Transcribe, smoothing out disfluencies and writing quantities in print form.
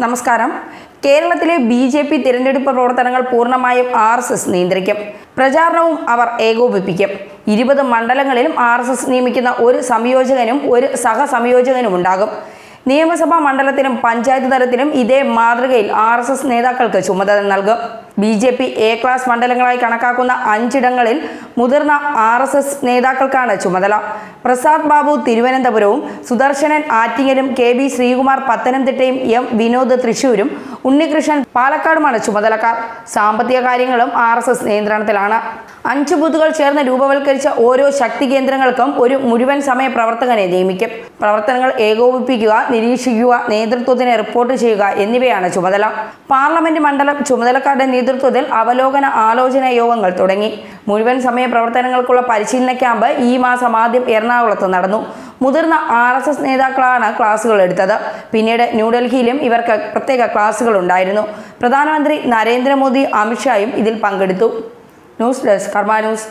നമസ്കാരം. കേരളത്തിലെ ബി.ജെ.പി. തിരഞ്ഞെടുപ്പ് പ്രവർത്തനങ്ങൾ പൂർണ്ണമായും ആർ.എസ്.എസ്. നിയന്ത്രിക്കും. പ്രചാരണവും അവർ ഏകോപിപ്പിക്കും. 20 മണ്ഡലങ്ങളിലും ആർ.എസ്.എസ്. നിയമിക്കുന്ന ഒരു സംയോജകനും ഒരു സഹസംയോജകനും ഉണ്ടാകും. നിയമസഭാ മണ്ഡലത്തിലും പഞ്ചായത്ത് തലത്തിലും ഇതേ മാതൃകയിൽ ആർ.എസ്.എസ്. നേതാക്കൾക്ക് ചുമതല നൽകും. ബി.ജെ.പി. എ ക്ലാസ് മണ്ഡലങ്ങളായി കണക്കാക്കുന്ന 5 ഇടങ്ങളിൽ മുതിർന്ന ആർ.എസ്.എസ്. നേതാക്കൾക്കാണ് ചുമതല. പ്രസാദ് ബാബു തിരുവനന്തപുരവും, സുദർശനൻ ആറ്റിങ്ങലും, കെ.ബി. ശ്രീകുമാർ പത്തനംതിട്ടയും, എം. വിനോദ് തൃശൂരും, ഉണ്ണികൃഷ്ണൻ പാലക്കാടുമാണ് ചുമതലക്കാർ. സാമ്പത്തിക കാര്യങ്ങളും ആർ.എസ്.എസ്. നിയന്ത്രണത്തിലാണ്. 5 ബൂത്തുകൾ ചേർന്ന് രൂപവൽക്കരിച്ച ഓരോ ശക്തി കേന്ദ്രങ്ങൾക്കും ഒരു മുഴുവൻ സമയ പ്രവർത്തകനെ നിയമിക്കും. പ്രവർത്തനങ്ങൾ ഏകോപിപ്പിക്കുക, നിരീക്ഷിക്കുക, നേതൃത്വത്തിന് റിപ്പോർട്ട് ചെയ്യുക എന്നിവയാണ് ചുമതല. പാർലമെന്റ് മണ്ഡലം ചുമതലക്കാരുടെ നേതൃത്വത്തിൽ അവലോകന ആലോചന യോഗങ്ങൾ തുടങ്ങി. മുഴുവൻ സമയ പ്രവർത്തനങ്ങൾക്കുള്ള പരിശീലന ക്യാമ്പ് ഈ മാസം ആദ്യം എറണാകുളത്ത് നടന്നു. മുതിർന്ന ആർ.എസ്.എസ്. നേതാക്കളാണ് ക്ലാസുകൾ എടുത്തത്. പിന്നീട് ന്യൂഡൽഹിയിലും ഇവർക്ക് പ്രത്യേക ക്ലാസുകൾ ഉണ്ടായിരുന്നു. പ്രധാനമന്ത്രി നരേന്ദ്രമോദി, അമിത്ഷായും ഇതിൽ പങ്കെടുത്തു. ന്യൂസ് ഡെസ്ക് കർമ്മ ന്യൂസ്.